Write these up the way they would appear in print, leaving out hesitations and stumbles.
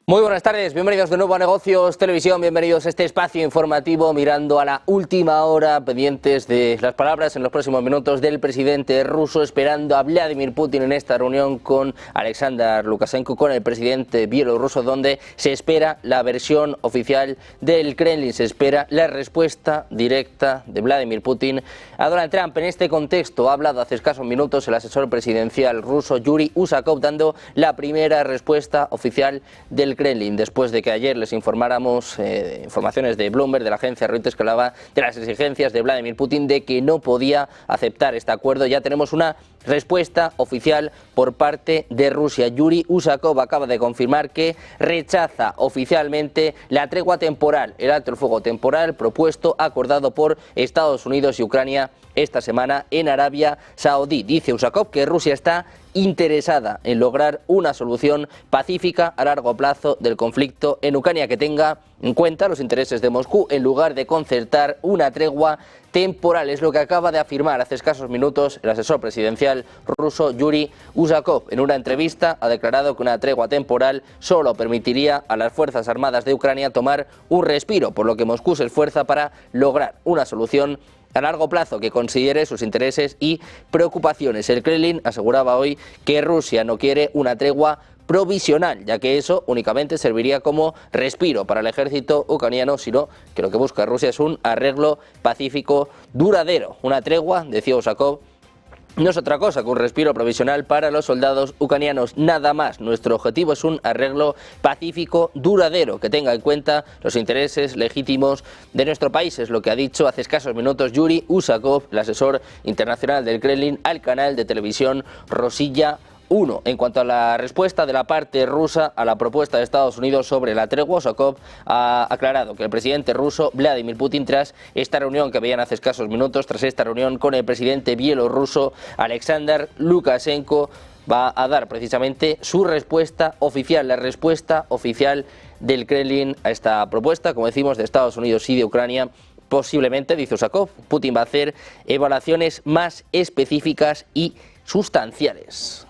Muy buenas tardes, bienvenidos de nuevo a Negocios Televisión, bienvenidos a este espacio informativo mirando a la última hora, pendientes de las palabras en los próximos minutos del presidente ruso, esperando a Vladimir Putin en esta reunión con Alexander Lukashenko, con el presidente bielorruso, donde se espera la versión oficial del Kremlin, se espera la respuesta directa de Vladimir Putin a Donald Trump. En este contexto ha hablado hace escasos minutos el asesor presidencial ruso Yuri Usakov, dando la primera respuesta oficial del Kremlin, después de que ayer les informáramos informaciones de Bloomberg, de la agencia Reuters, que hablaba de las exigencias de Vladimir Putin de que no podía aceptar este acuerdo. Ya tenemos una respuesta oficial por parte de Rusia. Yuri Usakov acaba de confirmar que rechaza oficialmente la tregua temporal, el alto el fuego temporal propuesto, acordado por Estados Unidos y Ucrania esta semana en Arabia Saudí. Dice Usakov que Rusia está interesada en lograr una solución pacífica a largo plazo del conflicto en Ucrania que tenga en cuenta los intereses de Moscú en lugar de concertar una tregua temporal. Es lo que acaba de afirmar hace escasos minutos el asesor presidencial ruso Yuri Usakov. En una entrevista ha declarado que una tregua temporal solo permitiría a las Fuerzas Armadas de Ucrania tomar un respiro, por lo que Moscú se esfuerza para lograr una solución a largo plazo que considere sus intereses y preocupaciones. El Kremlin aseguraba hoy que Rusia no quiere una tregua provisional, ya que eso únicamente serviría como respiro para el ejército ucraniano, sino que lo que busca Rusia es un arreglo pacífico duradero. Una tregua, decía Usakov, no es otra cosa que un respiro provisional para los soldados ucranianos, nada más. Nuestro objetivo es un arreglo pacífico duradero que tenga en cuenta los intereses legítimos de nuestro país, es lo que ha dicho hace escasos minutos Yuri Usakov, el asesor internacional del Kremlin, al canal de televisión Rosilla 1. En cuanto a la respuesta de la parte rusa a la propuesta de Estados Unidos sobre la tregua, Usakov ha aclarado que el presidente ruso Vladimir Putin, tras esta reunión que veían hace escasos minutos, tras esta reunión con el presidente bielorruso Alexander Lukashenko, va a dar precisamente su respuesta oficial, la respuesta oficial del Kremlin a esta propuesta, como decimos, de Estados Unidos y de Ucrania. Posiblemente, dice Usakov, Putin va a hacer evaluaciones más específicas y sustanciales.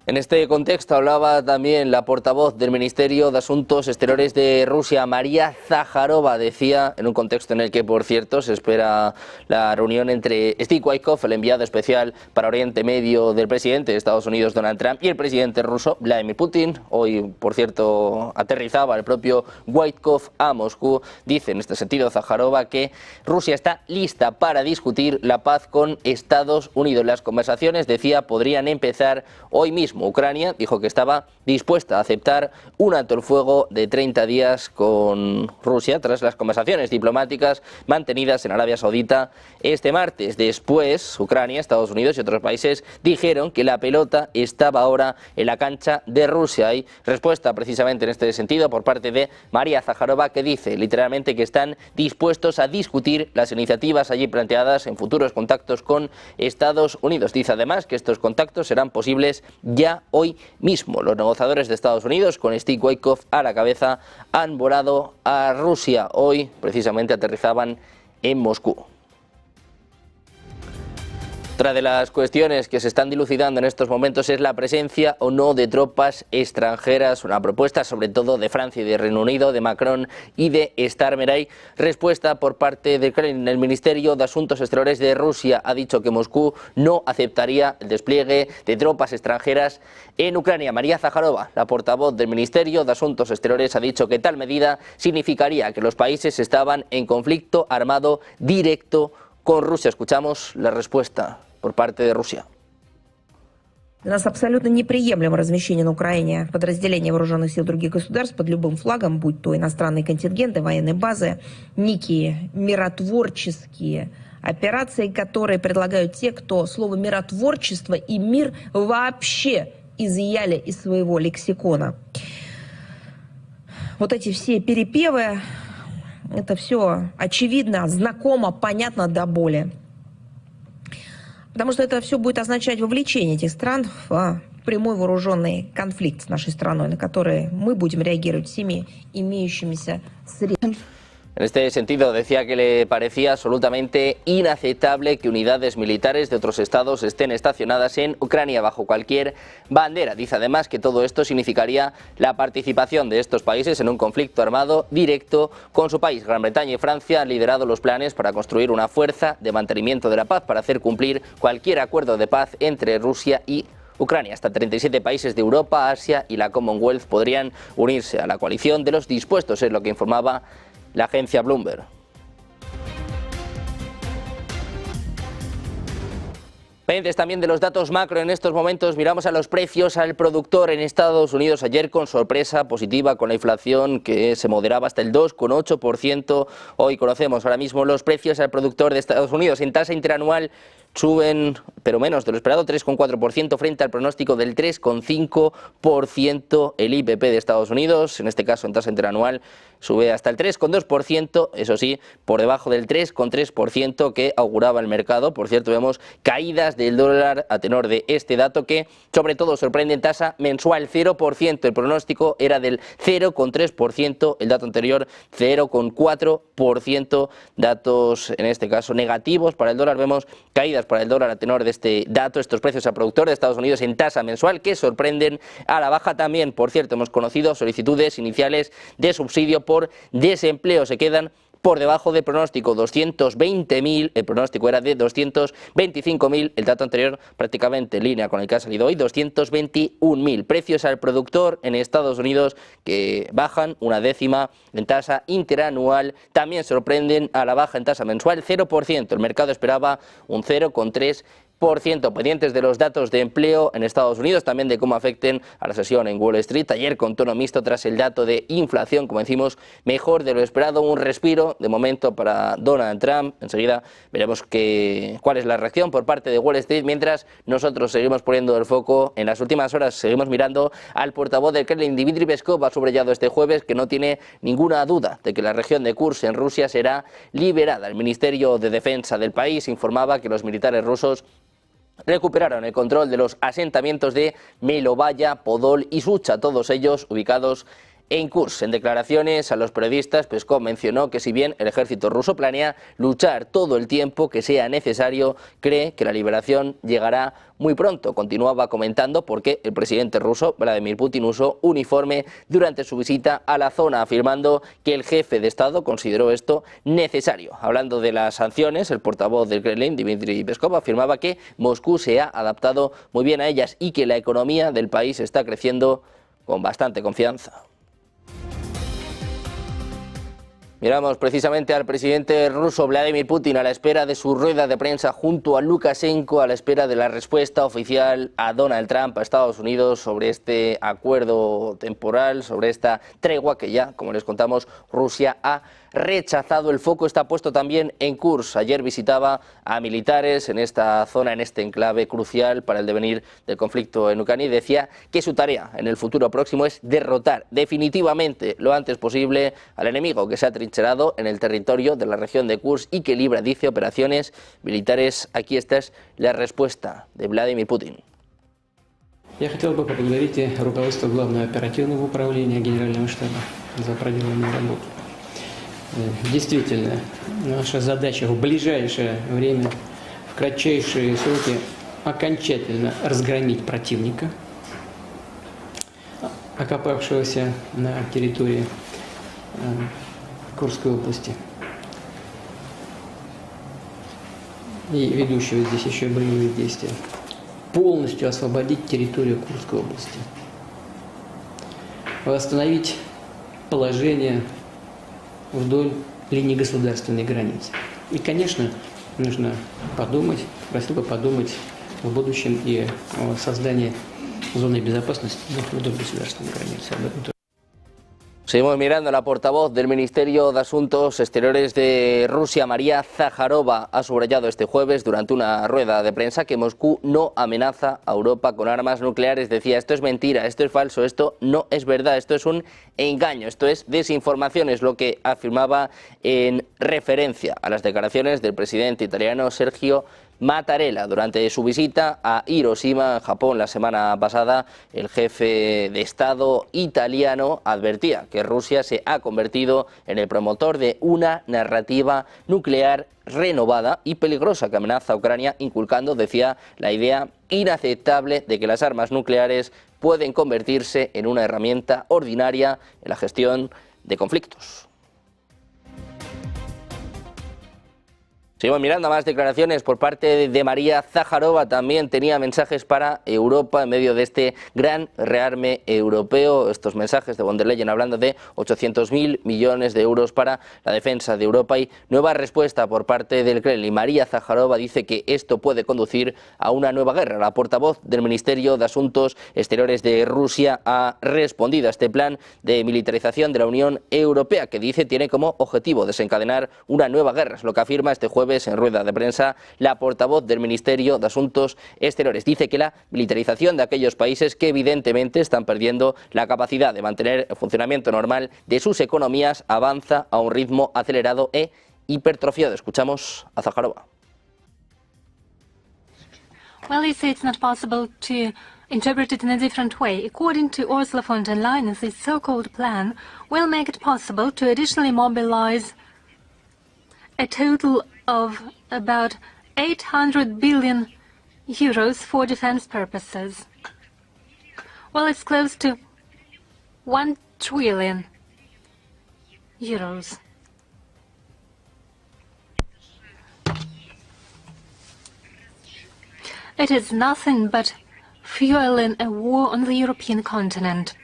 En este contexto hablaba también la portavoz del Ministerio de Asuntos Exteriores de Rusia, María Zakharova. Decía, en un contexto en el que, por cierto, se espera la reunión entre Steve Witkoff, el enviado especial para Oriente Medio del presidente de Estados Unidos, Donald Trump, y el presidente ruso, Vladimir Putin. Hoy, por cierto, aterrizaba el propio Witkoff a Moscú. Dice, en este sentido, Zakharova, que Rusia está lista para discutir la paz con Estados Unidos. Las conversaciones, decía, podrían empezar hoy mismo. Ucrania dijo que estaba dispuesta a aceptar un alto el fuego de 30 días con Rusia tras las conversaciones diplomáticas mantenidas en Arabia Saudita este martes. Después, Ucrania, Estados Unidos y otros países dijeron que la pelota estaba ahora en la cancha de Rusia. Hay respuesta precisamente en este sentido por parte de María Zakharova, que dice literalmente que están dispuestos a discutir las iniciativas allí planteadas en futuros contactos con Estados Unidos. Dice además que estos contactos serán posibles ya hoy mismo. Los negociadores de Estados Unidos, con Steve Witkoff a la cabeza, han volado a Rusia. Hoy, precisamente, aterrizaban en Moscú. Otra de las cuestiones que se están dilucidando en estos momentos es la presencia o no de tropas extranjeras, una propuesta sobre todo de Francia y de Reino Unido, de Macron y de Starmer. Hay respuesta por parte del Kremlin. El Ministerio de Asuntos Exteriores de Rusia ha dicho que Moscú no aceptaría el despliegue de tropas extranjeras en Ucrania. María Zakharova, la portavoz del Ministerio de Asuntos Exteriores, ha dicho que tal medida significaría que los países estaban en conflicto armado directo con Rusia. Escuchamos la respuesta por parte de Rusia. Для нас абсолютно неприемлемо размещение на Украине подразделений вооруженных сил других государств под любым флагом, будь то иностранные контингенты, военные базы, некие миротворческие операции, которые предлагают те, кто слово «миротворчество» и «мир» вообще изъяли из своего лексикона. Вот эти все перепевы, это все очевидно, знакомо, понятно до боли. Потому что это все будет означать вовлечение этих стран в прямой вооруженный конфликт с нашей страной, на который мы будем реагировать всеми имеющимися средствами. En este sentido, decía que le parecía absolutamente inaceptable que unidades militares de otros estados estén estacionadas en Ucrania bajo cualquier bandera. Dice además que todo esto significaría la participación de estos países en un conflicto armado directo con su país. Gran Bretaña y Francia han liderado los planes para construir una fuerza de mantenimiento de la paz para hacer cumplir cualquier acuerdo de paz entre Rusia y Ucrania. Hasta 37 países de Europa, Asia y la Commonwealth podrían unirse a la coalición de los dispuestos, es lo que informaba la agencia Bloomberg. Pendientes también de los datos macro en estos momentos, miramos a los precios al productor en Estados Unidos ayer con sorpresa positiva con la inflación que se moderaba hasta el 2,8%. Hoy conocemos ahora mismo los precios al productor de Estados Unidos en tasa interanual. Suben, pero menos de lo esperado, 3,4% frente al pronóstico del 3,5%. El IPP de Estados Unidos, en este caso en tasa interanual, sube hasta el 3,2%, eso sí, por debajo del 3,3% que auguraba el mercado. Por cierto, vemos caídas del dólar a tenor de este dato que sobre todo sorprende en tasa mensual, 0%. El pronóstico era del 0,3%, el dato anterior 0,4%. Datos, en este caso, negativos para el dólar. Vemos caídas para el dólar a tenor de este dato, estos precios al productor de Estados Unidos en tasa mensual que sorprenden a la baja también. Por cierto, hemos conocido solicitudes iniciales de subsidio por desempleo, se quedan por debajo del pronóstico, 220.000, el pronóstico era de 225.000, el dato anterior prácticamente en línea con el que ha salido hoy, 221.000. Precios al productor en Estados Unidos que bajan una décima en tasa interanual, también sorprenden a la baja en tasa mensual, 0%, el mercado esperaba un 0,3%. Pendientes de los datos de empleo en Estados Unidos, también de cómo afecten a la sesión en Wall Street. Ayer con tono mixto tras el dato de inflación, como decimos, mejor de lo esperado, un respiro de momento para Donald Trump. Enseguida veremos cuál es la reacción por parte de Wall Street, mientras nosotros seguimos poniendo el foco en las últimas horas, seguimos mirando al portavoz del Kremlin, Dmitry Peskov, ha subrayado este jueves que no tiene ninguna duda de que la región de Kursk en Rusia será liberada. El Ministerio de Defensa del país informaba que los militares rusos recuperaron el control de los asentamientos de Melovaya, Podol y Sucha, todos ellos ubicados en Kursk. En declaraciones a los periodistas, Peskov mencionó que si bien el ejército ruso planea luchar todo el tiempo que sea necesario, cree que la liberación llegará muy pronto. Continuaba comentando por qué el presidente ruso, Vladimir Putin, usó uniforme durante su visita a la zona, afirmando que el jefe de Estado consideró esto necesario. Hablando de las sanciones, el portavoz del Kremlin, Dmitry Peskov, afirmaba que Moscú se ha adaptado muy bien a ellas y que la economía del país está creciendo con bastante confianza. Miramos precisamente al presidente ruso Vladimir Putin a la espera de su rueda de prensa junto a Lukashenko, a la espera de la respuesta oficial a Donald Trump, a Estados Unidos, sobre este acuerdo temporal, sobre esta tregua que ya, como les contamos, Rusia ha rechazado. El foco está puesto también en Kursk. Ayer visitaba a militares en esta zona, en este enclave crucial para el devenir del conflicto en Ucrania, y decía que su tarea en el futuro próximo es derrotar definitivamente lo antes posible al enemigo que se ha trincherado en el territorio de la región de Kursk y que libra, dice, operaciones militares. Aquí esta es la respuesta de Vladimir Putin. Я хотел бы поблагодарить руководство Главного оперативного управления Генерального штаба за проделанную работу. Действительно, наша задача в ближайшее время, в кратчайшие сроки, окончательно разгромить противника, окопавшегося на территории Курской области и ведущего здесь еще боевые действия, полностью освободить территорию Курской области, восстановить положение вдоль линии государственной границы. И, конечно, нужно подумать, просил бы подумать в будущем и о создании зоны безопасности вдоль государственной границы. Об этом тоже. Seguimos mirando a la portavoz del Ministerio de Asuntos Exteriores de Rusia, María Zaharova, ha subrayado este jueves durante una rueda de prensa que Moscú no amenaza a Europa con armas nucleares. Decía, esto es mentira, esto es falso, esto no es verdad, esto es un engaño, esto es desinformación, es lo que afirmaba en referencia a las declaraciones del presidente italiano Sergio Mattarella. Durante su visita a Hiroshima, en Japón, la semana pasada, el jefe de Estado italiano advertía que Rusia se ha convertido en el promotor de una narrativa nuclear renovada y peligrosa que amenaza a Ucrania, inculcando, decía, la idea inaceptable de que las armas nucleares pueden convertirse en una herramienta ordinaria en la gestión de conflictos. Seguimos mirando a más declaraciones por parte de María Zaharova. También tenía mensajes para Europa en medio de este gran rearme europeo. Estos mensajes de von der Leyen hablando de 800.000 millones de euros para la defensa de Europa y nueva respuesta por parte del Kremlin. María Zaharova dice que esto puede conducir a una nueva guerra. La portavoz del Ministerio de Asuntos Exteriores de Rusia ha respondido a este plan de militarización de la Unión Europea, que dice tiene como objetivo desencadenar una nueva guerra. Es lo que afirma este jueves en rueda de prensa la portavoz del Ministerio de Asuntos Exteriores. Dice que la militarización de aquellos países que evidentemente están perdiendo la capacidad de mantener el funcionamiento normal de sus economías avanza a un ritmo acelerado e hipertrofiado. Escuchamos a Zaharova. Well, they say it's not possible to interpret it in a different way. According to Ursula von der Leyen, this so-called plan will make it possible to additionally mobilize a total of about 800 billion euros for defense purposes. Well, it's close to 1 trillion euros. It is nothing but fueling a war on the European continent.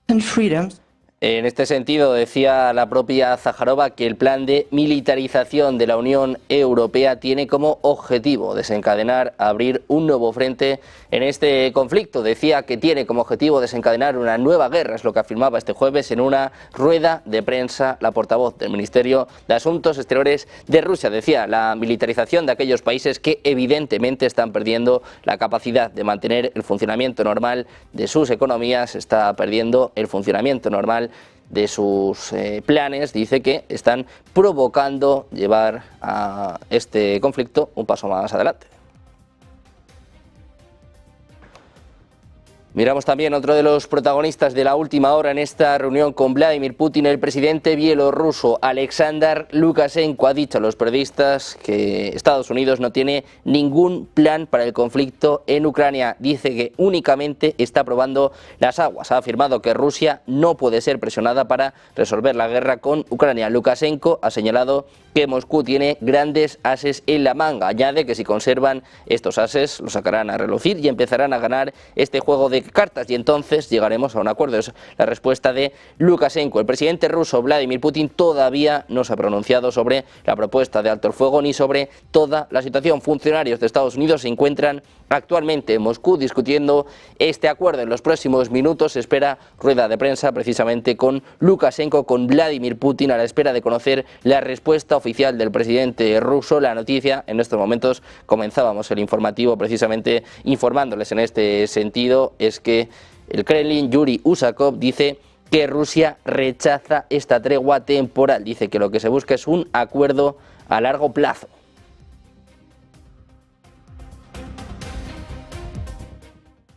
And freedoms. En este sentido, decía la propia Zaharova que el plan de militarización de la Unión Europea tiene como objetivo desencadenar, abrir un nuevo frente en este conflicto. Decía que tiene como objetivo desencadenar una nueva guerra, es lo que afirmaba este jueves en una rueda de prensa la portavoz del Ministerio de Asuntos Exteriores de Rusia. Decía, la militarización de aquellos países que evidentemente están perdiendo la capacidad de mantener el funcionamiento normal de sus economías, está perdiendo el funcionamiento normal de sus planes. Dice que están provocando llevar a este conflicto un paso más adelante. Miramos también otro de los protagonistas de la última hora en esta reunión con Vladimir Putin. El presidente bielorruso Alexander Lukashenko ha dicho a los periodistas que Estados Unidos no tiene ningún plan para el conflicto en Ucrania. Dice que únicamente está probando las aguas. Ha afirmado que Rusia no puede ser presionada para resolver la guerra con Ucrania. Lukashenko ha señalado que Moscú tiene grandes ases en la manga. Añade que si conservan estos ases los sacarán a relucir y empezarán a ganar este juego de cartas y entonces llegaremos a un acuerdo. Es la respuesta de Lukashenko. El presidente ruso Vladimir Putin todavía no se ha pronunciado sobre la propuesta de alto el fuego ni sobre toda la situación. Funcionarios de Estados Unidos se encuentran actualmente en Moscú discutiendo este acuerdo. En los próximos minutos se espera rueda de prensa precisamente con Lukashenko, con Vladimir Putin, a la espera de conocer la respuesta oficial del presidente ruso. La noticia, en estos momentos comenzábamos el informativo precisamente informándoles en este sentido, es que el Kremlin, Yuri Usakov, dice que Rusia rechaza esta tregua temporal. Dice que lo que se busca es un acuerdo a largo plazo.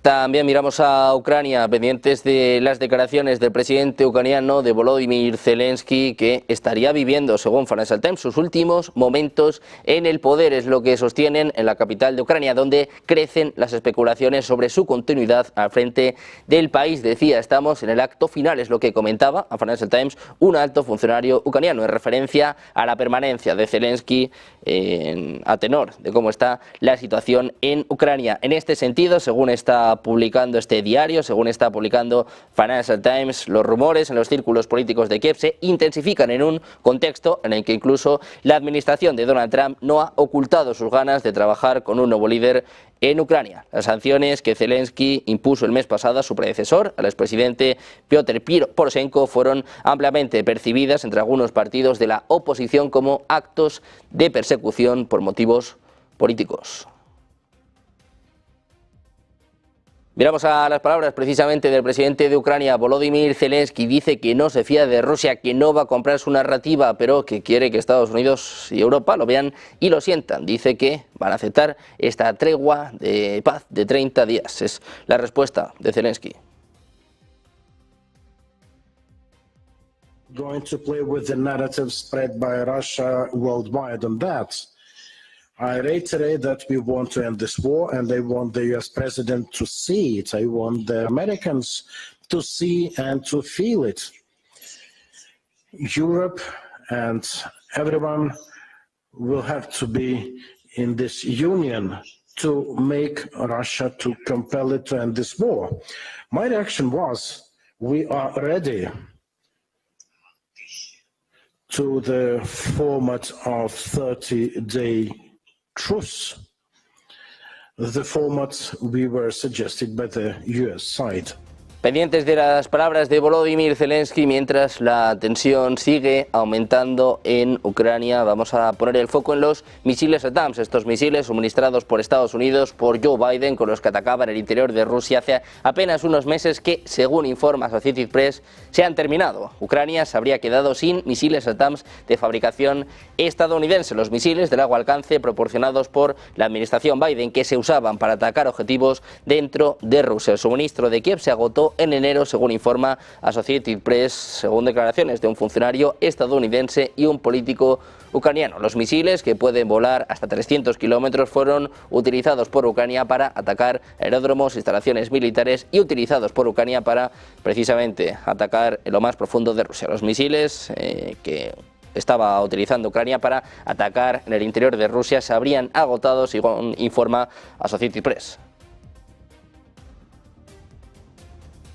También miramos a Ucrania, pendientes de las declaraciones del presidente ucraniano de Volodymyr Zelensky, que estaría viviendo, según Financial Times, sus últimos momentos en el poder. Es lo que sostienen en la capital de Ucrania, donde crecen las especulaciones sobre su continuidad al frente del país. Decía, estamos en el acto final, es lo que comentaba a Financial Times un alto funcionario ucraniano, en referencia a la permanencia de Zelensky a tenor de cómo está la situación en Ucrania. En este sentido, según está publicando este diario, según está publicando Financial Times, los rumores en los círculos políticos de Kiev se intensifican en un contexto en el que incluso la administración de Donald Trump no ha ocultado sus ganas de trabajar con un nuevo líder en Ucrania. Las sanciones que Zelensky impuso el mes pasado a su predecesor, al expresidente Piotr Poroshenko, fueron ampliamente percibidas entre algunos partidos de la oposición como actos de persecución por motivos políticos. Miramos a las palabras precisamente del presidente de Ucrania, Volodymyr Zelensky. Dice que no se fía de Rusia, que no va a comprar su narrativa, pero que quiere que Estados Unidos y Europa lo vean y lo sientan. Dice que van a aceptar esta tregua de paz de 30 días. Es la respuesta de Zelensky. Going to play with the narrative spread by Russia worldwide on that. I reiterate that we want to end this war, and I want the US president to see it. I want the Americans to see and to feel it. Europe and everyone will have to be in this union to make Russia to compel it to end this war. My reaction was, we are ready to the format of 30-day truce, the format we were suggested by the US side. Pendientes de las palabras de Volodymyr Zelensky, mientras la tensión sigue aumentando en Ucrania, vamos a poner el foco en los misiles ATACMS, estos misiles suministrados por Estados Unidos, por Joe Biden, con los que atacaban el interior de Rusia hace apenas unos meses que, según informa Associated Press, se han terminado. Ucrania se habría quedado sin misiles ATACMS de fabricación estadounidense, los misiles de largo alcance proporcionados por la administración Biden, que se usaban para atacar objetivos dentro de Rusia. El suministro de Kiev se agotó en enero, según informa Associated Press, según declaraciones de un funcionario estadounidense y un político ucraniano. Los misiles, que pueden volar hasta 300 kilómetros, fueron utilizados por Ucrania para atacar aeródromos, instalaciones militares y utilizados por Ucrania para precisamente atacar en lo más profundo de Rusia. Los misiles que estaba utilizando Ucrania para atacar en el interior de Rusia se habrían agotado, según informa Associated Press.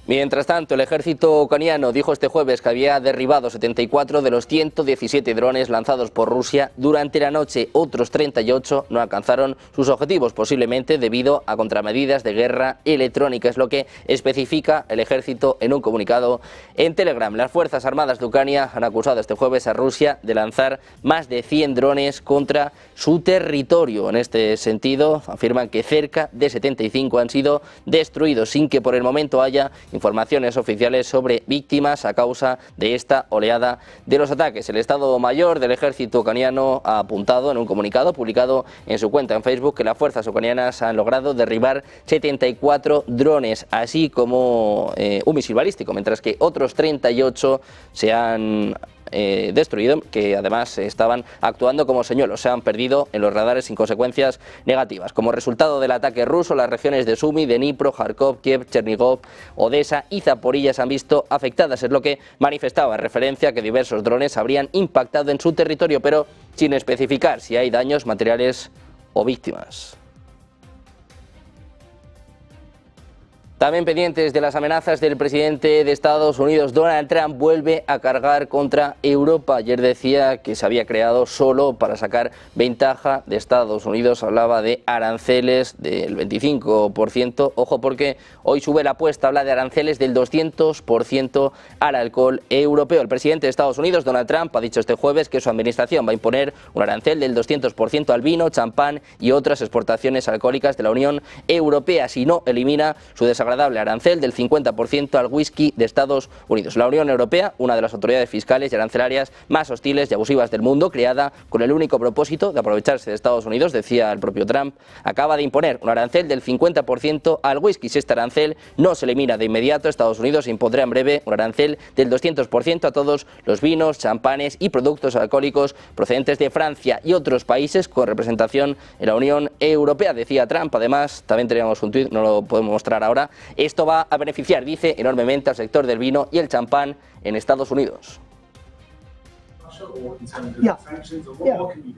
Mientras tanto, el ejército ucraniano dijo este jueves que había derribado 74 de los 117 drones lanzados por Rusia durante la noche. Otros 38 no alcanzaron sus objetivos, posiblemente debido a contramedidas de guerra electrónica, es lo que especifica el ejército en un comunicado en Telegram. Las Fuerzas Armadas de Ucrania han acusado este jueves a Rusia de lanzar más de 100 drones contra su territorio. En este sentido, afirman que cerca de 75 han sido destruidos, sin que por el momento haya informaciones oficiales sobre víctimas a causa de esta oleada de los ataques. El Estado Mayor del ejército ucraniano ha apuntado en un comunicado publicado en su cuenta en Facebook que las fuerzas ucranianas han logrado derribar 74 drones, así como un misil balístico, mientras que otros 38 se han destruido, que además estaban actuando como señuelos. Se han perdido en los radares sin consecuencias negativas. Como resultado del ataque ruso, las regiones de Sumy, de Dnipro, Kharkov, Kiev, Chernigov, Odessa y Zaporilla se han visto afectadas. Es lo que manifestaba en referencia a que diversos drones habrían impactado en su territorio, pero sin especificar si hay daños materiales o víctimas. También pendientes de las amenazas del presidente de Estados Unidos, Donald Trump vuelve a cargar contra Europa. Ayer decía que se había creado solo para sacar ventaja de Estados Unidos. Hablaba de aranceles del 25%. Ojo, porque hoy sube la apuesta, habla de aranceles del 200% al alcohol europeo. El presidente de Estados Unidos, Donald Trump, ha dicho este jueves que su administración va a imponer un arancel del 200% al vino, champán y otras exportaciones alcohólicas de la Unión Europea, si no elimina su desagradable arancel del 50% al whisky de Estados Unidos. La Unión Europea, una de las autoridades fiscales y arancelarias más hostiles y abusivas del mundo, creada con el único propósito de aprovecharse de Estados Unidos, decía el propio Trump, acaba de imponer un arancel del 50% al whisky. Si este arancel no se elimina de inmediato, Estados Unidos impondrá en breve un arancel del 200% a todos los vinos, champanes y productos alcohólicos procedentes de Francia y otros países con representación en la Unión Europea, decía Trump. Además, también teníamos un tuit, no lo podemos mostrar ahora. Esto va a beneficiar, dice, enormemente al sector del vino y el champán en Estados Unidos. Yeah,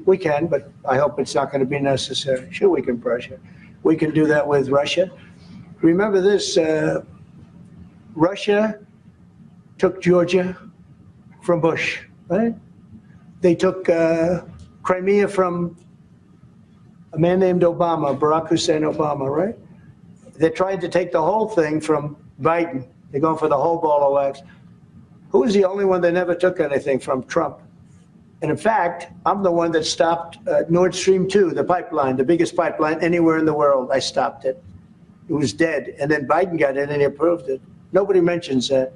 we can, but I hope it's not going to be necessary. Sure, we can pressure. We can do that with Russia. Remember this, Russia took Georgia from Bush, right? They took Crimea from a man named Obama, Barack Hussein Obama, right? They tried to take the whole thing from Biden. They're going for the whole ball of wax. Who was the only one that never took anything from? Trump. And in fact, I'm the one that stopped Nord Stream 2, the pipeline, the biggest pipeline anywhere in the world. I stopped it. It was dead. And then Biden got in and he approved it. Nobody mentions that.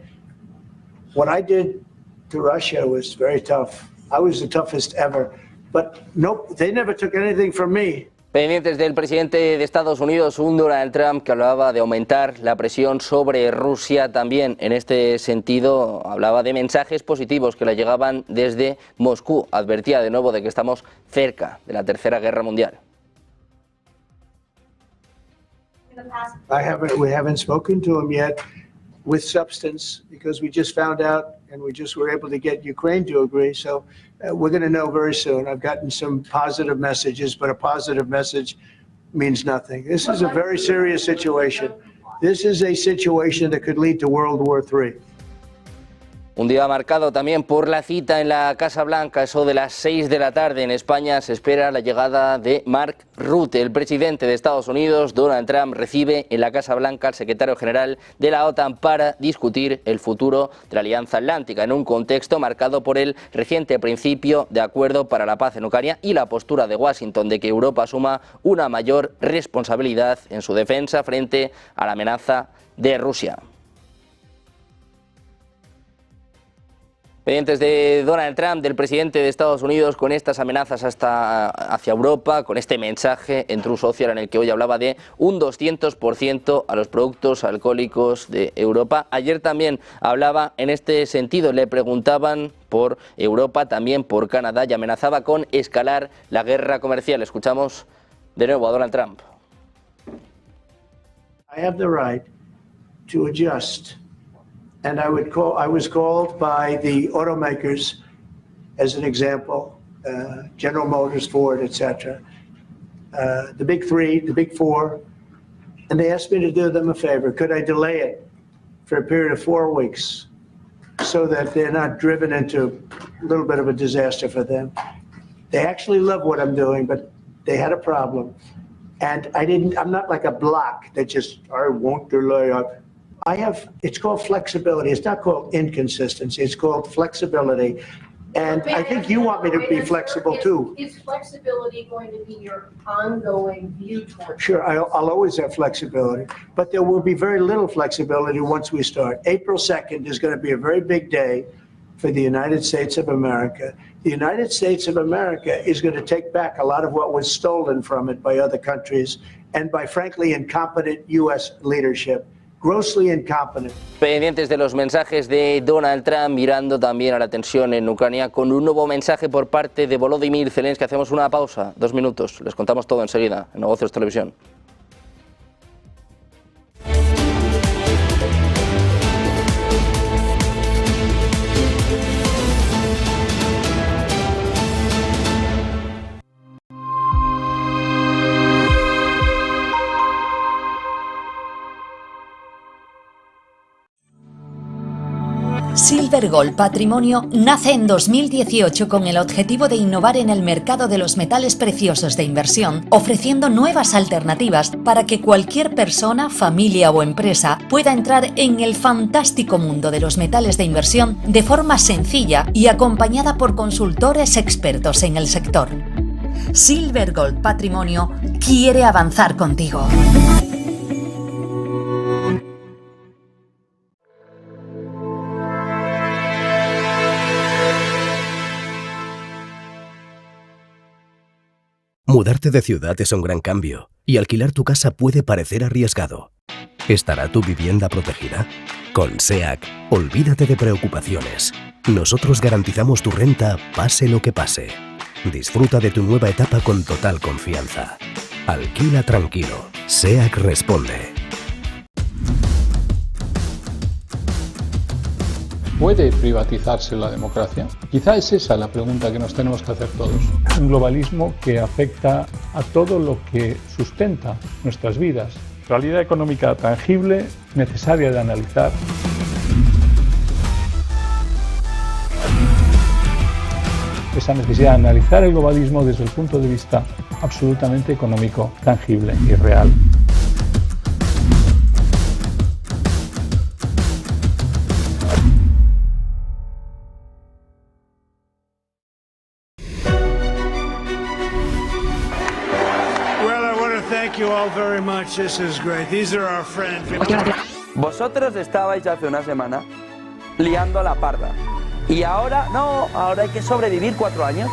What I did to Russia was very tough. I was the toughest ever. But nope, they never took anything from me. Pendientes del presidente de Estados Unidos, un Donald Trump que hablaba de aumentar la presión sobre Rusia. También en este sentido hablaba de mensajes positivos que le llegaban desde Moscú. Advertía de nuevo de que estamos cerca de la Tercera Guerra Mundial. We haven't spoken to him yet with substance because we just found out and we just were able to get Ukraine to agree. So we're going to know very soon. I've gotten some positive messages, but a positive message means nothing. This is a very serious situation. This is a situation that could lead to World War III. Un día marcado también por la cita en la Casa Blanca, eso de las 6 de la tarde. En España se espera la llegada de Mark Rutte. El presidente de Estados Unidos, Donald Trump, recibe en la Casa Blanca al secretario general de la OTAN para discutir el futuro de la Alianza Atlántica, en un contexto marcado por el reciente principio de acuerdo para la paz en Ucrania y la postura de Washington de que Europa asuma una mayor responsabilidad en su defensa frente a la amenaza de Rusia. Pendientes de Donald Trump, del presidente de Estados Unidos, con estas amenazas hacia Europa, con este mensaje en True Social en el que hoy hablaba de un 200% a los productos alcohólicos de Europa. Ayer también hablaba en este sentido, le preguntaban por Europa, también por Canadá, y amenazaba con escalar la guerra comercial. Escuchamos de nuevo a Donald Trump. I have the right to adjust. And I was called by the automakers, as an example, General Motors, Ford, etc., the big three, the big four, and they asked me to do them a favor. Could I delay it for a period of 4 weeks so that they're not driven into a little bit of a disaster for them? They actually love what I'm doing, but they had a problem. And I'm not like a block that just, I won't delay it. It's called flexibility. It's not called inconsistency. It's called flexibility. And I think you want me to be flexible too. Is flexibility going to be your ongoing view towards? Sure, I'll always have flexibility, but there will be very little flexibility once we start. April 2nd is going to be a very big day for the United States of America. The United States of America is going to take back a lot of what was stolen from it by other countries and by, frankly, incompetent U.S. leadership. Grossly incompetent. Pendientes de los mensajes de Donald Trump, mirando también a la tensión en Ucrania, con un nuevo mensaje por parte de Volodymyr Zelensky. Hacemos una pausa, 2 minutos, les contamos todo enseguida en Negocios Televisión. Silver Gold Patrimonio nace en 2018 con el objetivo de innovar en el mercado de los metales preciosos de inversión, ofreciendo nuevas alternativas para que cualquier persona, familia o empresa pueda entrar en el fantástico mundo de los metales de inversión de forma sencilla y acompañada por consultores expertos en el sector. Silver Gold Patrimonio quiere avanzar contigo. Mudarte de ciudad es un gran cambio y alquilar tu casa puede parecer arriesgado. ¿Estará tu vivienda protegida? Con SEAC, olvídate de preocupaciones. Nosotros garantizamos tu renta pase lo que pase. Disfruta de tu nueva etapa con total confianza. Alquila tranquilo. SEAC responde. ¿Puede privatizarse la democracia? Quizá es esa la pregunta que nos tenemos que hacer todos. Un globalismo que afecta a todo lo que sustenta nuestras vidas. Realidad económica tangible, necesaria de analizar. Esa necesidad de analizar el globalismo desde el punto de vista absolutamente económico, tangible y real. thank you all very much. This is great. These are our friends. Vosotros estabais hace una semana liando la parda. Y ahora, no, ahora hay que sobrevivir 4 años.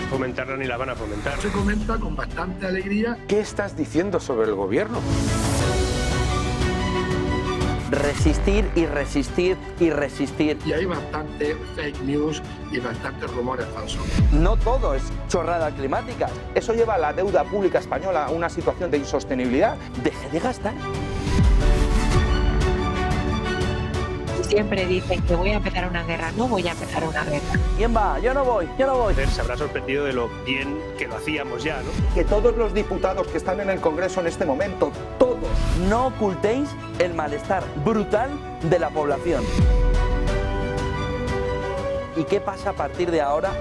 Fomentarla ni la van a fomentar. Se comenta con bastante alegría. ¿Qué estás diciendo sobre el gobierno? Resistir y resistir y resistir. Y hay bastante fake news y bastantes rumores falsos. No todo es chorrada climática. Eso lleva a la deuda pública española a una situación de insostenibilidad. Deje de gastar. Siempre dicen que voy a empezar una guerra. No voy a empezar una guerra. ¿Quién va? Yo no voy, yo no voy. Se habrá sorprendido de lo bien que lo hacíamos ya, ¿no? Que todos los diputados que están en el Congreso en este momento, todos, no ocultéis el malestar brutal de la población. ¿Y qué pasa a partir de ahora?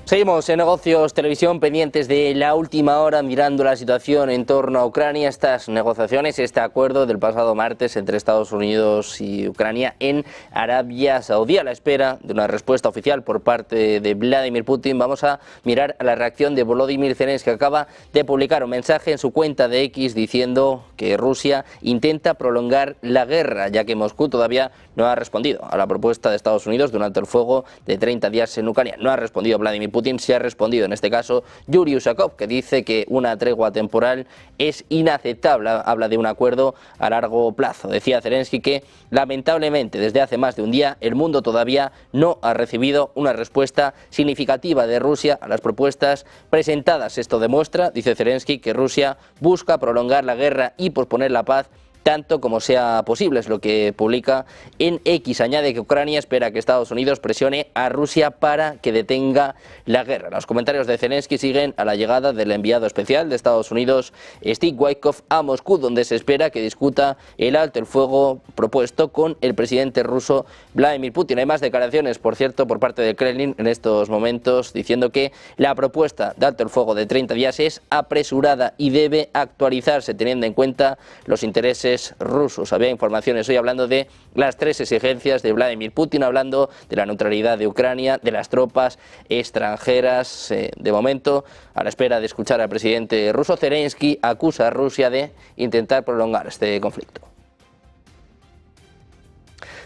Seguimos en Negocios Televisión, pendientes de la última hora, mirando la situación en torno a Ucrania. Estas negociaciones, este acuerdo del pasado martes entre Estados Unidos y Ucrania en Arabia Saudí, a la espera de una respuesta oficial por parte de Vladimir Putin. Vamos a mirar a la reacción de Volodymyr Zelensky, que acaba de publicar un mensaje en su cuenta de X diciendo que Rusia intenta prolongar la guerra, ya que Moscú todavía no ha respondido a la propuesta de Estados Unidos de un alto el fuego de 30 días en Ucrania. No ha respondido Vladimir Putin, se ha respondido en este caso Yuri Usakov, que dice que una tregua temporal es inaceptable. Habla de un acuerdo a largo plazo. Decía Zelensky que lamentablemente desde hace más de un día el mundo todavía no ha recibido una respuesta significativa de Rusia a las propuestas presentadas. Esto demuestra, dice Zelensky, que Rusia busca prolongar la guerra y posponer la paz tanto como sea posible, es lo que publica en X. Añade que Ucrania espera que Estados Unidos presione a Rusia para que detenga la guerra. Los comentarios de Zelensky siguen a la llegada del enviado especial de Estados Unidos, Steve Witkoff, a Moscú, donde se espera que discuta el alto el fuego propuesto con el presidente ruso Vladimir Putin. Hay más declaraciones, por cierto, por parte del Kremlin en estos momentos, diciendo que la propuesta de alto el fuego de 30 días es apresurada y debe actualizarse teniendo en cuenta los intereses rusos. Había informaciones hoy hablando de las 3 exigencias de Vladimir Putin, hablando de la neutralidad de Ucrania, de las tropas extranjeras. De momento, a la espera de escuchar al presidente ruso, Zelensky acusa a Rusia de intentar prolongar este conflicto.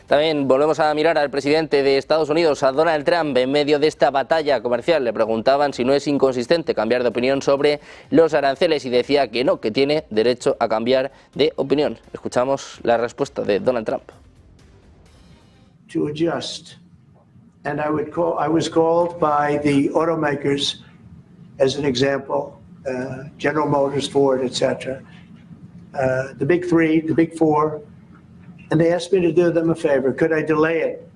También volvemos a mirar al presidente de Estados Unidos, a Donald Trump, en medio de esta batalla comercial. Le preguntaban si no es inconsistente cambiar de opinión sobre los aranceles y decía que no, que tiene derecho a cambiar de opinión. Escuchamos la respuesta de Donald Trump. To adjust. And I was called by the automakers as an example, General Motors, Ford, etc. The big 3, the big 4. And they asked me to do them a favor. Could I delay it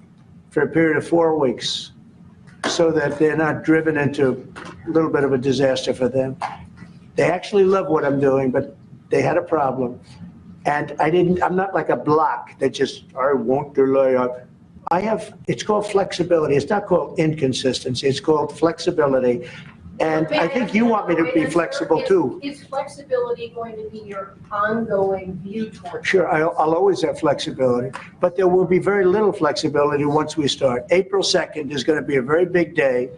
for a period of 4 weeks so that they're not driven into a little bit of a disaster for them? They actually love what I'm doing, but they had a problem. And I'm not like a block that just, I won't delay it. It's called flexibility. It's not called inconsistency. It's called flexibility. And I think you want me to be flexible too. Is flexibility going to be your ongoing view towards? Sure, I'll always have flexibility, but there will be very little flexibility once we start. April 2nd is going to be a very big day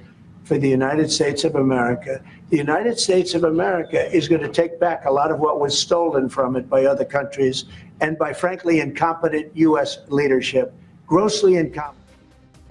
for the United States of America. The United States of America is going to take back a lot of what was stolen from it by other countries and by, frankly, incompetent U.S. leadership, grossly incompetent.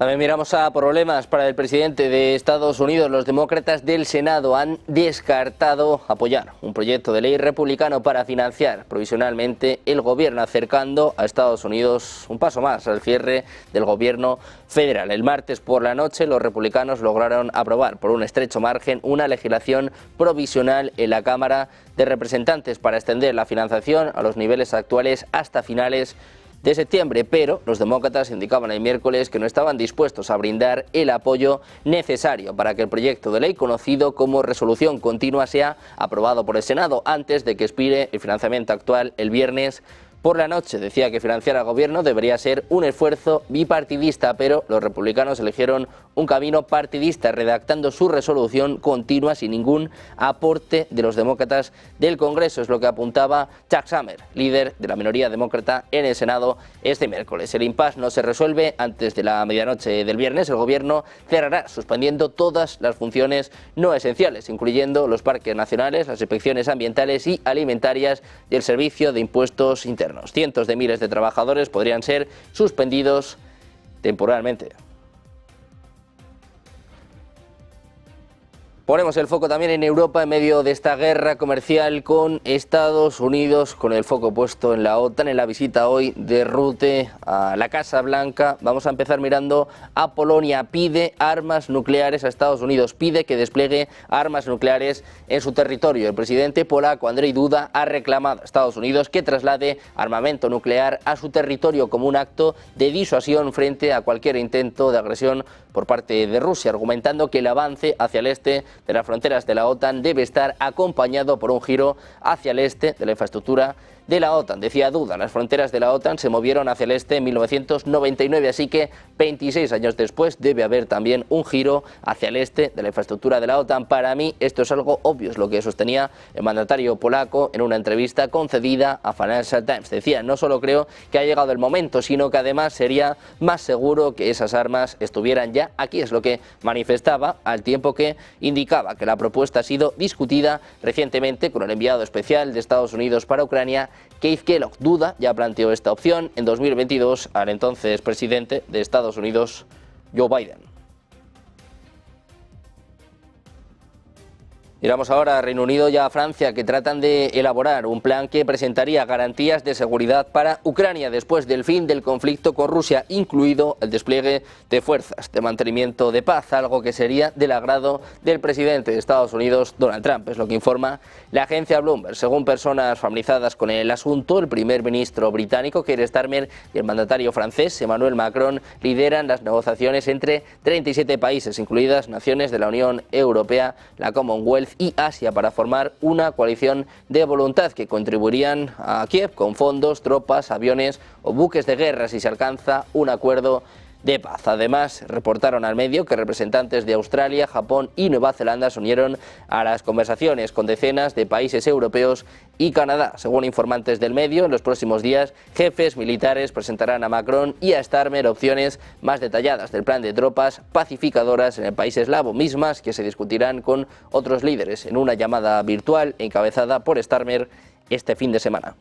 También miramos a problemas para el presidente de Estados Unidos. Los demócratas del Senado han descartado apoyar un proyecto de ley republicano para financiar provisionalmente el gobierno, acercando a Estados Unidos un paso más al cierre del gobierno federal. El martes por la noche los republicanos lograron aprobar por un estrecho margen una legislación provisional en la Cámara de Representantes para extender la financiación a los niveles actuales hasta finales de septiembre, pero los demócratas indicaban el miércoles que no estaban dispuestos a brindar el apoyo necesario para que el proyecto de ley conocido como resolución continua sea aprobado por el Senado antes de que expire el financiamiento actual el viernes por la noche. Decía que financiar al gobierno debería ser un esfuerzo bipartidista, pero los republicanos eligieron un camino partidista, redactando su resolución continua sin ningún aporte de los demócratas del Congreso. Es lo que apuntaba Chuck Schumer, líder de la minoría demócrata en el Senado este miércoles. El impasse no se resuelve antes de la medianoche del viernes. El gobierno cerrará suspendiendo todas las funciones no esenciales, incluyendo los parques nacionales, las inspecciones ambientales y alimentarias y el servicio de impuestos internos. Cientos de miles de trabajadores podrían ser suspendidos temporalmente. Ponemos el foco también en Europa en medio de esta guerra comercial con Estados Unidos, con el foco puesto en la OTAN. En la visita hoy de Rutte a la Casa Blanca, vamos a empezar mirando a Polonia. Pide armas nucleares a Estados Unidos, pide que despliegue armas nucleares en su territorio. El presidente polaco Andrzej Duda ha reclamado a Estados Unidos que traslade armamento nuclear a su territorio como un acto de disuasión frente a cualquier intento de agresión por parte de Rusia, argumentando que el avance hacia el este de las fronteras de la OTAN debe estar acompañado por un giro hacia el este de la infraestructura de la OTAN. Decía Duda, las fronteras de la OTAN se movieron hacia el este en 1999, así que 26 años después debe haber también un giro hacia el este de la infraestructura de la OTAN. Para mí esto es algo obvio, es lo que sostenía el mandatario polaco en una entrevista concedida a Financial Times. Decía, no solo creo que ha llegado el momento, sino que además sería más seguro que esas armas estuvieran ya aquí. Es lo que manifestaba, al tiempo que indicaba que la propuesta ha sido discutida recientemente con el enviado especial de Estados Unidos para Ucrania, Keith Kellogg. Duda ya planteó esta opción en 2022 al entonces presidente de Estados Unidos, Joe Biden. Miramos ahora a Reino Unido y a Francia, que tratan de elaborar un plan que presentaría garantías de seguridad para Ucrania después del fin del conflicto con Rusia, incluido el despliegue de fuerzas de mantenimiento de paz, algo que sería del agrado del presidente de Estados Unidos, Donald Trump. Es lo que informa la agencia Bloomberg. Según personas familiarizadas con el asunto, el primer ministro británico, Keir Starmer, y el mandatario francés, Emmanuel Macron, lideran las negociaciones entre 37 países, incluidas naciones de la Unión Europea, la Commonwealth y Asia, para formar una coalición de voluntad que contribuirían a Kiev con fondos, tropas, aviones o buques de guerra si se alcanza un acuerdo de paz. Además, reportaron al medio que representantes de Australia, Japón y Nueva Zelanda se unieron a las conversaciones con decenas de países europeos y Canadá. Según informantes del medio, en los próximos días, jefes militares presentarán a Macron y a Starmer opciones más detalladas del plan de tropas pacificadoras en el país eslavo, mismas que se discutirán con otros líderes en una llamada virtual encabezada por Starmer este fin de semana.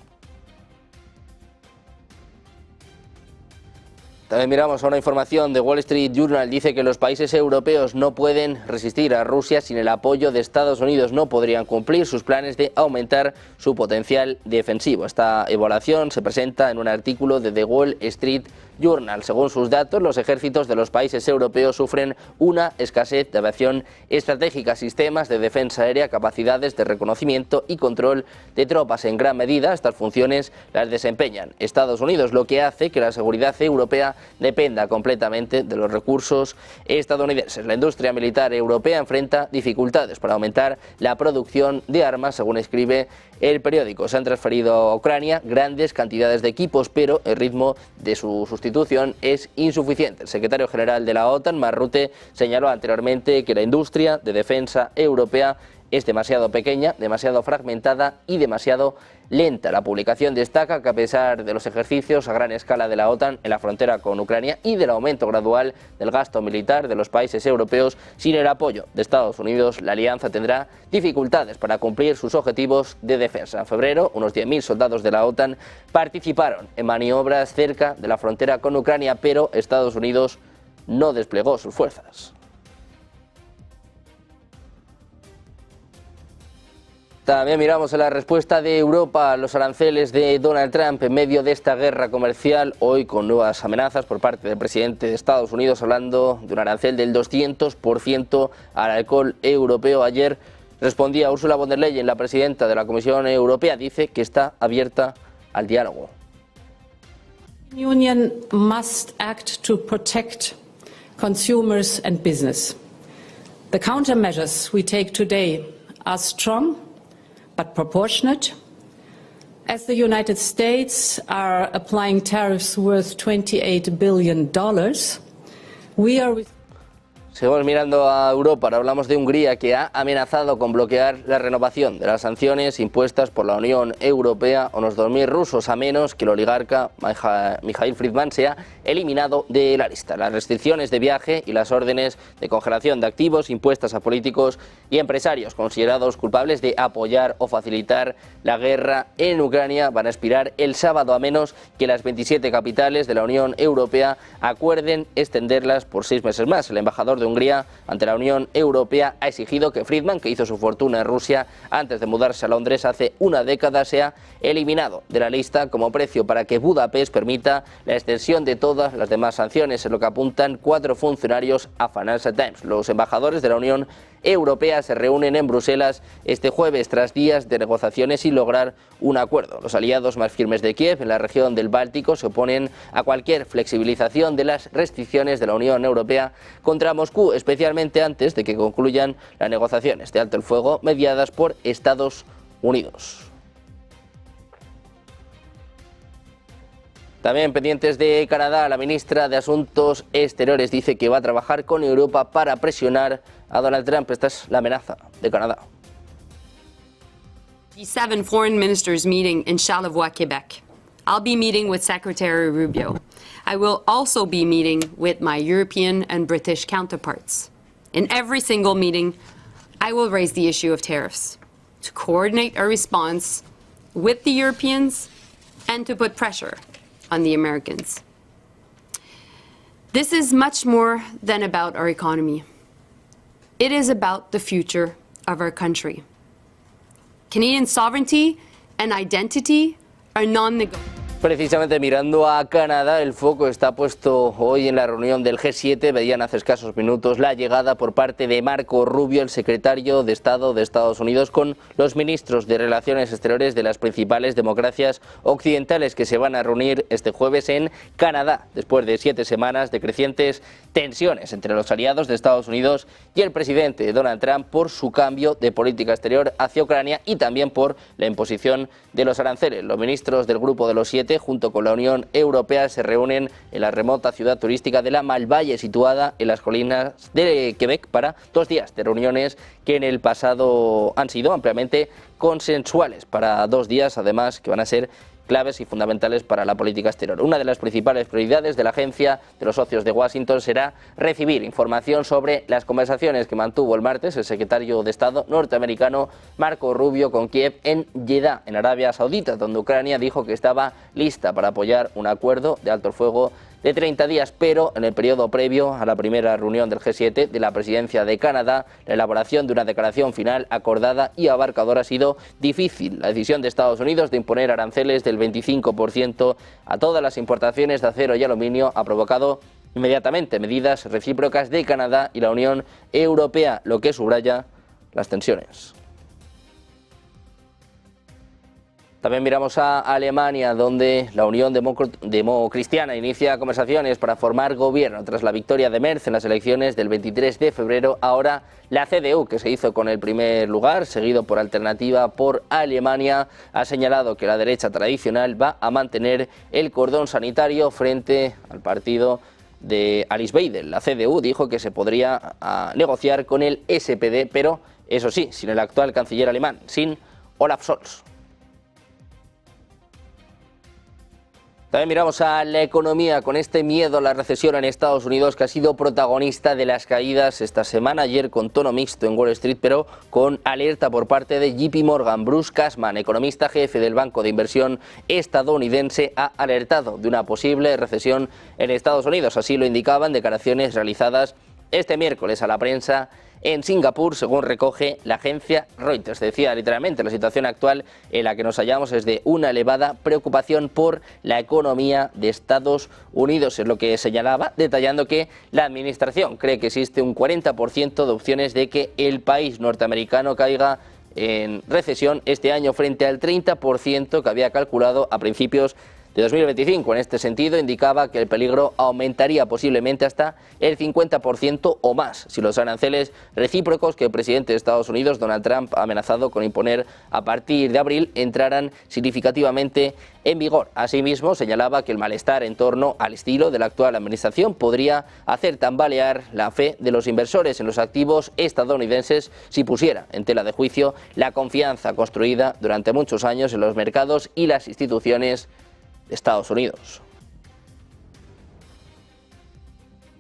También miramos a una información de Wall Street Journal. Dice que los países europeos no pueden resistir a Rusia sin el apoyo de Estados Unidos. No podrían cumplir sus planes de aumentar su potencial defensivo. Esta evaluación se presenta en un artículo de The Wall Street Journal. Según sus datos, los ejércitos de los países europeos sufren una escasez de aviación estratégica, sistemas de defensa aérea, capacidades de reconocimiento y control de tropas. En gran medida, estas funciones las desempeñan Estados Unidos, lo que hace que la seguridad europea dependa completamente de los recursos estadounidenses. La industria militar europea enfrenta dificultades para aumentar la producción de armas, según escribe el periódico. Se han transferido a Ucrania grandes cantidades de equipos, pero el ritmo de su sustitución es insuficiente. El secretario general de la OTAN, Mark Rutte, señaló anteriormente que la industria de defensa europea es demasiado pequeña, demasiado fragmentada y demasiado lenta. La publicación destaca que a pesar de los ejercicios a gran escala de la OTAN en la frontera con Ucrania y del aumento gradual del gasto militar de los países europeos, sin el apoyo de Estados Unidos, la alianza tendrá dificultades para cumplir sus objetivos de defensa. En febrero, unos 10.000 soldados de la OTAN participaron en maniobras cerca de la frontera con Ucrania, pero Estados Unidos no desplegó sus fuerzas. También miramos a la respuesta de Europa a los aranceles de Donald Trump en medio de esta guerra comercial, hoy con nuevas amenazas por parte del presidente de Estados Unidos, hablando de un arancel del 200% al alcohol europeo. Ayer respondía Ursula von der Leyen, la presidenta de la Comisión Europea, dice que está abierta al diálogo. The Union must act to protect consumers and business. The countermeasures we take today are strong but proportionate. As the United States are applying tariffs worth $28 billion, we are... Seguimos mirando a Europa. Ahora hablamos de Hungría, que ha amenazado con bloquear la renovación de las sanciones impuestas por la Unión Europea a unos 2.000 rusos, a menos que el oligarca Mikhail Fridman sea eliminado de la lista. Las restricciones de viaje y las órdenes de congelación de activos impuestas a políticos y empresarios considerados culpables de apoyar o facilitar la guerra en Ucrania van a expirar el sábado, a menos que las 27 capitales de la Unión Europea acuerden extenderlas por 6 meses más. El embajador de Hungría ante la Unión Europea ha exigido que Fridman, que hizo su fortuna en Rusia antes de mudarse a Londres hace una década, sea eliminado de la lista como precio para que Budapest permita la extensión de todas las demás sanciones, en lo que apuntan 4 funcionarios a Financial Times. Los embajadores de la Unión Europea se reúnen en Bruselas este jueves tras días de negociaciones sin lograr un acuerdo. Los aliados más firmes de Kiev en la región del Báltico se oponen a cualquier flexibilización de las restricciones de la Unión Europea contra Moscú, especialmente antes de que concluyan las negociaciones de alto el fuego mediadas por Estados Unidos. También pendientes de Canadá, la ministra de Asuntos Exteriores dice que va a trabajar con Europa para presionar a Donald Trump. Esta es la amenaza de Canadá. G7 foreign ministers meeting in Charlevoix, Quebec. I'll be meeting with Secretary Rubio. I will also be meeting with my European and British counterparts. In every single meeting, I will raise the issue of tariffs to coordinate a response with the Europeans and to put pressure on the Americans. This is much more than about our economy. It is about the future of our country. Canadian sovereignty and identity are non-negotiable. Precisamente mirando a Canadá, el foco está puesto hoy en la reunión del G7. Veían hace escasos minutos la llegada por parte de Marco Rubio, el secretario de Estado de Estados Unidos, con los ministros de Relaciones Exteriores de las principales democracias occidentales, que se van a reunir este jueves en Canadá, después de 7 semanas de crecientes tensiones entre los aliados de Estados Unidos y el presidente Donald Trump por su cambio de política exterior hacia Ucrania y también por la imposición de los aranceles. Los ministros del Grupo de los 7, junto con la Unión Europea, se reúnen en la remota ciudad turística de la Malvalle, situada en las colinas de Quebec, para 2 días de reuniones que en el pasado han sido ampliamente consensuales. Para 2 días, además, que van a ser claves y fundamentales para la política exterior. Una de las principales prioridades de la Agencia de los Socios de Washington será recibir información sobre las conversaciones que mantuvo el martes el secretario de Estado norteamericano Marco Rubio con Kiev en Jeddah, en Arabia Saudita, donde Ucrania dijo que estaba lista para apoyar un acuerdo de alto el fuego de 30 días, pero en el periodo previo a la primera reunión del G7 de la presidencia de Canadá, la elaboración de una declaración final acordada y abarcadora ha sido difícil. La decisión de Estados Unidos de imponer aranceles del 25% a todas las importaciones de acero y aluminio ha provocado inmediatamente medidas recíprocas de Canadá y la Unión Europea, lo que subraya las tensiones. También miramos a Alemania, donde la Unión Democristiana inicia conversaciones para formar gobierno tras la victoria de Merz en las elecciones del 23 de febrero. Ahora la CDU, que se hizo con el primer lugar, seguido por Alternativa por Alemania, ha señalado que la derecha tradicional va a mantener el cordón sanitario frente al partido de Alice Weidel. La CDU dijo que se podría negociar con el SPD, pero eso sí, sin el actual canciller alemán, sin Olaf Scholz. También miramos a la economía, con este miedo a la recesión en Estados Unidos, que ha sido protagonista de las caídas esta semana, ayer con tono mixto en Wall Street, pero con alerta por parte de JP Morgan. Bruce Cashman, economista jefe del banco de inversión estadounidense, ha alertado de una posible recesión en Estados Unidos. Así lo indicaban declaraciones realizadas este miércoles a la prensa en Singapur, según recoge la agencia Reuters. Decía literalmente: la situación actual en la que nos hallamos es de una elevada preocupación por la economía de Estados Unidos. Es lo que señalaba, detallando que la administración cree que existe un 40% de opciones de que el país norteamericano caiga en recesión este año, frente al 30% que había calculado a principios de 2025. En este sentido, indicaba que el peligro aumentaría posiblemente hasta el 50% o más si los aranceles recíprocos que el presidente de Estados Unidos, Donald Trump, ha amenazado con imponer a partir de abril entraran significativamente en vigor. Asimismo, señalaba que el malestar en torno al estilo de la actual administración podría hacer tambalear la fe de los inversores en los activos estadounidenses si pusiera en tela de juicio la confianza construida durante muchos años en los mercados y las instituciones de Estados Unidos.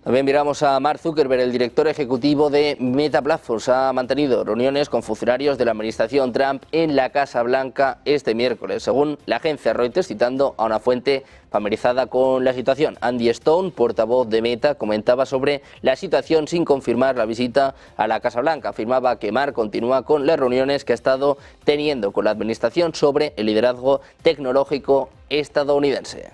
También miramos a Mark Zuckerberg, el director ejecutivo de Meta Platforms. Ha mantenido reuniones con funcionarios de la administración Trump en la Casa Blanca este miércoles, según la agencia Reuters, citando a una fuente familiarizada con la situación. Andy Stone, portavoz de Meta, comentaba sobre la situación sin confirmar la visita a la Casa Blanca. Afirmaba que Mark continúa con las reuniones que ha estado teniendo con la administración sobre el liderazgo tecnológico estadounidense.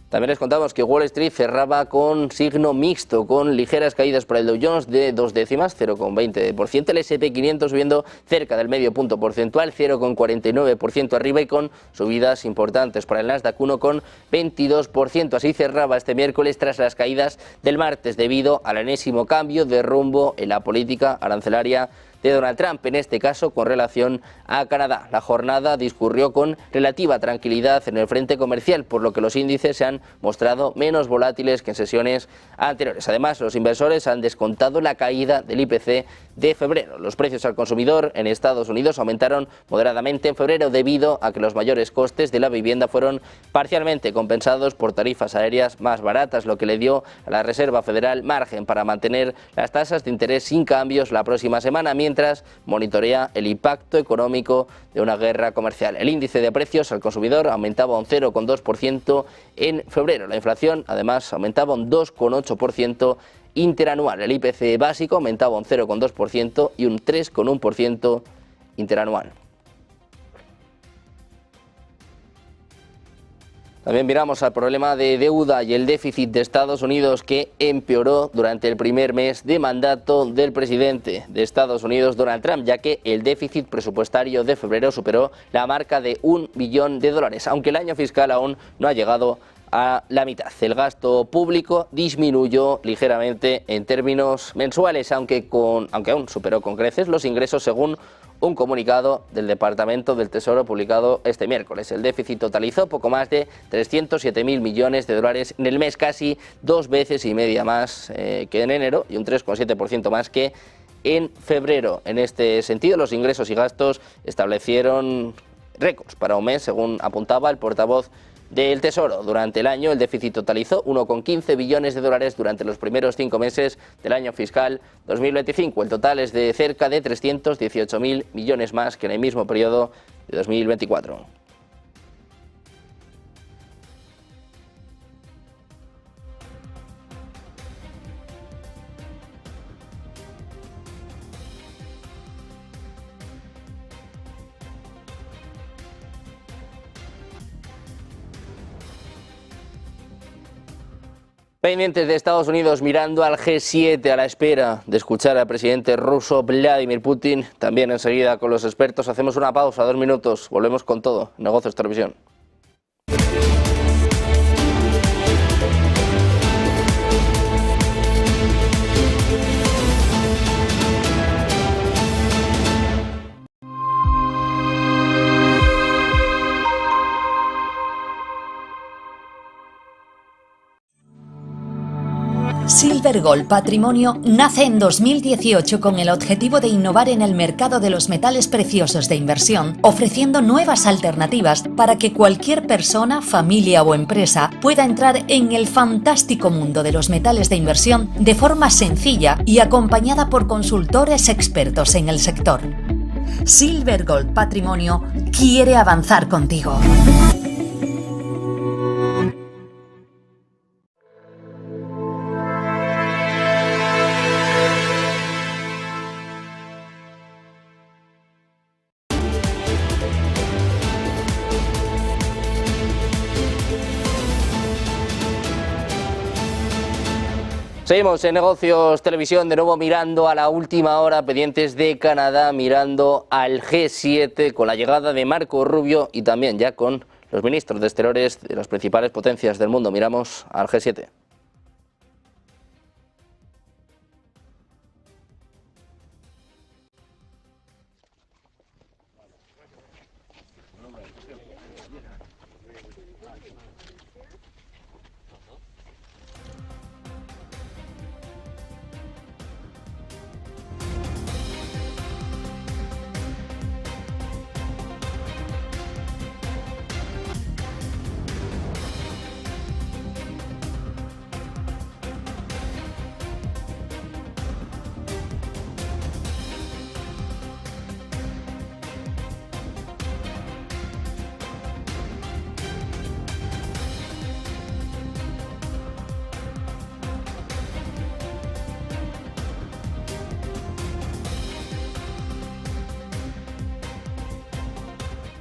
También les contamos que Wall Street cerraba con signo mixto, con ligeras caídas para el Dow Jones de 2 décimas, 0,20%, el S&P 500 subiendo cerca del medio punto porcentual, 0,49% arriba, y con subidas importantes para el Nasdaq, 1,22%. Así cerraba este miércoles tras las caídas del martes debido al enésimo cambio de rumbo en la política arancelaria de Donald Trump, en este caso con relación a Canadá. La jornada discurrió con relativa tranquilidad en el frente comercial, por lo que los índices se han mostrado menos volátiles que en sesiones anteriores. Además, los inversores han descontado la caída del IPC de febrero. Los precios al consumidor en Estados Unidos aumentaron moderadamente en febrero debido a que los mayores costes de la vivienda fueron parcialmente compensados por tarifas aéreas más baratas, lo que le dio a la Reserva Federal margen para mantener las tasas de interés sin cambios la próxima semana, mientras monitorea el impacto económico de una guerra comercial. El índice de precios al consumidor aumentaba un 0,2% en febrero. La inflación, además, aumentaba un 2,8% interanual. El IPC básico aumentaba un 0,2% y un 3,1% interanual. También miramos al problema de deuda y el déficit de Estados Unidos, que empeoró durante el primer mes de mandato del presidente de Estados Unidos, Donald Trump, ya que el déficit presupuestario de febrero superó la marca de $1 billón, aunque el año fiscal aún no ha llegado a la mitad. El gasto público disminuyó ligeramente en términos mensuales, aunque aún superó con creces los ingresos, según un comunicado del Departamento del Tesoro publicado este miércoles. El déficit totalizó poco más de 307.000 millones de dólares en el mes, casi 2,5 veces más que en enero y un 3,7% más que en febrero. En este sentido, los ingresos y gastos establecieron récords para un mes, según apuntaba el portavoz del Tesoro. Durante el año, el déficit totalizó 1,15 billones de dólares durante los primeros 5 meses del año fiscal 2025. El total es de cerca de 318.000 millones más que en el mismo periodo de 2024. Pendientes de Estados Unidos, mirando al G7 a la espera de escuchar al presidente ruso Vladimir Putin. También enseguida con los expertos. Hacemos una pausa, 2 minutos. Volvemos con todo. Negocios Televisión. Silver Gold Patrimonio nace en 2018 con el objetivo de innovar en el mercado de los metales preciosos de inversión, ofreciendo nuevas alternativas para que cualquier persona, familia o empresa pueda entrar en el fantástico mundo de los metales de inversión de forma sencilla y acompañada por consultores expertos en el sector. Silver Gold Patrimonio quiere avanzar contigo. Seguimos en Negocios Televisión, de nuevo mirando a la última hora, pendientes de Canadá, mirando al G7 con la llegada de Marco Rubio y también ya con los ministros de Exteriores de las principales potencias del mundo. Miramos al G7.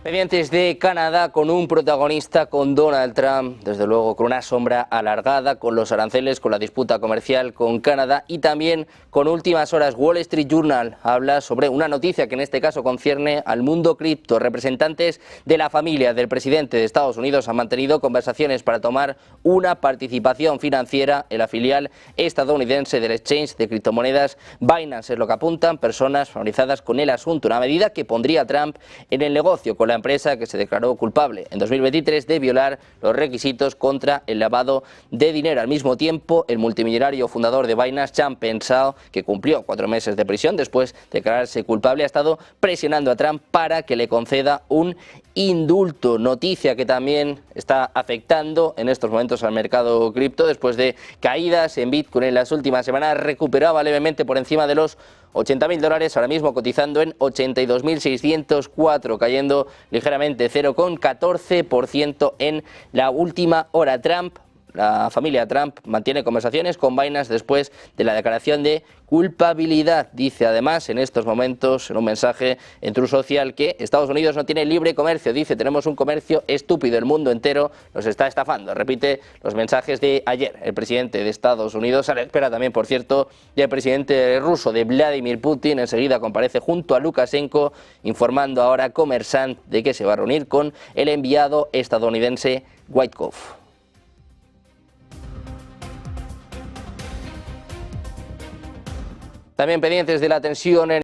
Pendientes de Canadá con un protagonista, con Donald Trump, desde luego con una sombra alargada, con los aranceles, con la disputa comercial con Canadá y también con últimas horas. Wall Street Journal habla sobre una noticia que en este caso concierne al mundo cripto. Representantes de la familia del presidente de Estados Unidos han mantenido conversaciones para tomar una participación financiera en la filial estadounidense del exchange de criptomonedas Binance. Es lo que apuntan personas familiarizadas con el asunto, una medida que pondría a Trump en el negocio con la empresa que se declaró culpable en 2023 de violar los requisitos contra el lavado de dinero. Al mismo tiempo, el multimillonario fundador de Binance, Changpeng Zhao, que cumplió 4 meses de prisión después de declararse culpable, ha estado presionando a Trump para que le conceda un indulto. Noticia que también está afectando en estos momentos al mercado cripto después de caídas en Bitcoin en las últimas semanas. Recuperaba levemente por encima de los $80.000, ahora mismo cotizando en 82.604, cayendo ligeramente 0,14% en la última hora. La familia Trump mantiene conversaciones con Binance después de la declaración de culpabilidad. Dice además en estos momentos en un mensaje en Truth Social que Estados Unidos no tiene libre comercio. Dice: tenemos un comercio estúpido, el mundo entero nos está estafando. Repite los mensajes de ayer el presidente de Estados Unidos, a la espera también, por cierto, del presidente ruso, de Vladimir Putin. Enseguida comparece junto a Lukashenko, informando ahora a Kommersant de que se va a reunir con el enviado estadounidense Witkoff. También pendientes de la tensión en